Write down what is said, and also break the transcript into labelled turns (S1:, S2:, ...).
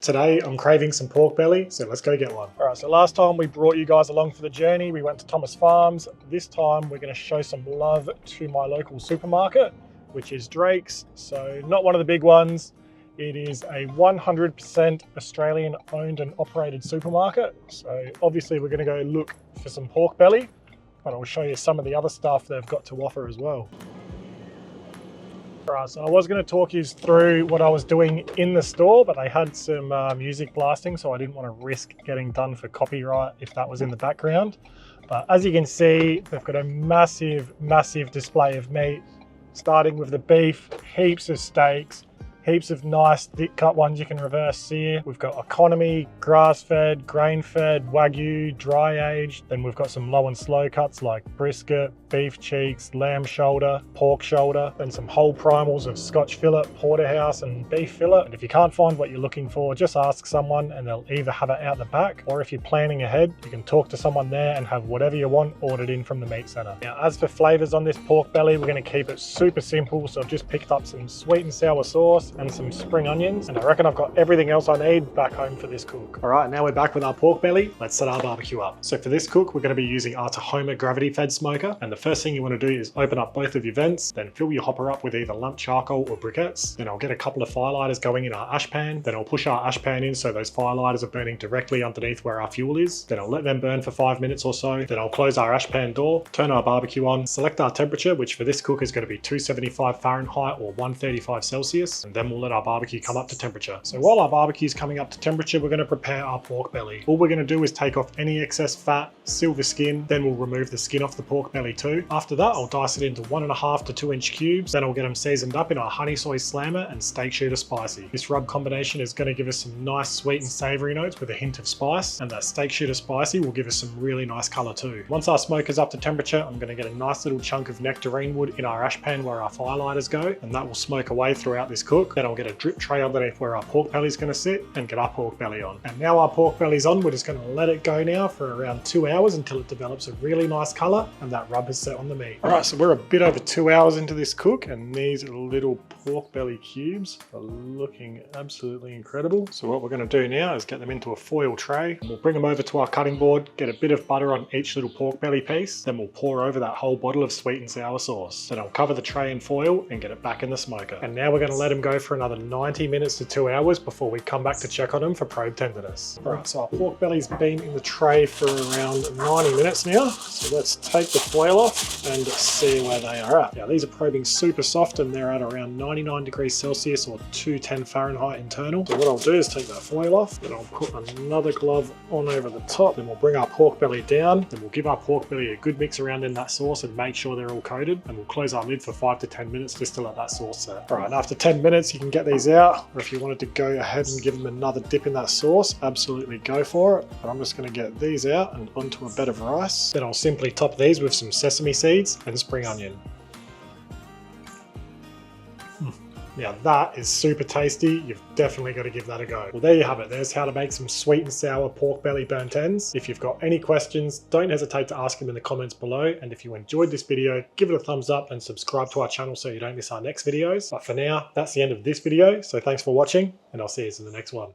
S1: Today I'm craving some pork belly, so let's go get one. All right, so last time we brought you guys along for the journey, we went to Thomas Farms. This time we're gonna show some love to my local supermarket, which is Drake's. So not one of the big ones. It is a 100% Australian owned and operated supermarket. So obviously we're gonna go look for some pork belly, but I'll show you some of the other stuff they've got to offer as well. Right, so I was going to talk you through what I was doing in the store, but they had some music blasting, so I didn't want to risk getting done for copyright if that was in the background. But as you can see, they've got a massive display of meat, starting with the beef, heaps of steaks, heaps of nice thick cut ones you can reverse sear. We've got economy, grass-fed, grain-fed, wagyu, dry aged. Then we've got some low and slow cuts like brisket, beef cheeks, lamb shoulder, pork shoulder, and some whole primals of Scotch fillet, porterhouse, and beef fillet. And if you can't find what you're looking for, just ask someone and they'll either have it out the back, or if you're planning ahead, you can talk to someone there and have whatever you want ordered in from the meat center. Now, as for flavors on this pork belly, we're going to keep it super simple. So I've just picked up some sweet and sour sauce and some spring onions, and I reckon I've got everything else I need back home for this cook. All right, now we're back with our pork belly. Let's set our barbecue up. So for this cook, we're going to be using our Tahoma gravity fed smoker, and the first thing you want to do is open up both of your vents, then fill your hopper up with either lump charcoal or briquettes. Then I'll get a couple of firelighters going in our ash pan. Then I'll push our ash pan in so those firelighters are burning directly underneath where our fuel is. Then I'll let them burn for 5 minutes or so. Then I'll close our ash pan door, turn our barbecue on, select our temperature, which for this cook is going to be 275 Fahrenheit or 135 Celsius, and then we'll let our barbecue come up to temperature. So while our barbecue is coming up to temperature, we're going to prepare our pork belly. All we're going to do is take off any excess fat, seal the skin, then we'll remove the skin off the pork belly too. After that, I'll dice it into 1.5 to 2 inch cubes. Then I'll get them seasoned up in our honey soy slammer and steak shooter spicy. This rub combination is going to give us some nice sweet and savory notes with a hint of spice, and that steak shooter spicy will give us some really nice color too. Once our smoke is up to temperature, I'm going to get a nice little chunk of nectarine wood in our ash pan where our firelighters go, and that will smoke away throughout this cook. Then I'll get a drip tray underneath where our pork belly is going to sit and get our pork belly on. And now our pork belly's on, we're just going to let it go now for around 2 hours until it develops a really nice color and that rub is set on the meat. All right, so we're a bit over 2 hours into this cook, and these little pork belly cubes are looking absolutely incredible. So what we're going to do now is get them into a foil tray, and we'll bring them over to our cutting board, get a bit of butter on each little pork belly piece, then we'll pour over that whole bottle of sweet and sour sauce. Then I'll cover the tray in foil and get it back in the smoker. And now we're going to let them go for another 90 minutes to 2 hours before we come back to check on them for probe tenderness. All right, so our pork belly's been in the tray for around 90 minutes now. So let's take the foil off and see where they are at. Now these are probing super soft and they're at around 99 degrees Celsius or 210 Fahrenheit internal. So what I'll do is take that foil off, then I'll put another glove on over the top, then we'll bring our pork belly down, then we'll give our pork belly a good mix around in that sauce and make sure they're all coated, and we'll close our lid for 5 to 10 minutes just to let that sauce set. All right, and after 10 minutes you can get these out, or if you wanted to go ahead and give them another dip in that sauce, absolutely go for it. But I'm just going to get these out and onto a bed of rice. Then I'll simply top these with some sesame seeds and spring onion. Now that is super tasty. You've definitely got to give that a go. Well, there you have it. There's how to make some sweet and sour pork belly burnt ends. If you've got any questions, don't hesitate to ask them in the comments below. And if you enjoyed this video, give it a thumbs up and subscribe to our channel so you don't miss our next videos. But for now, that's the end of this video. So thanks for watching, and I'll see you in the next one.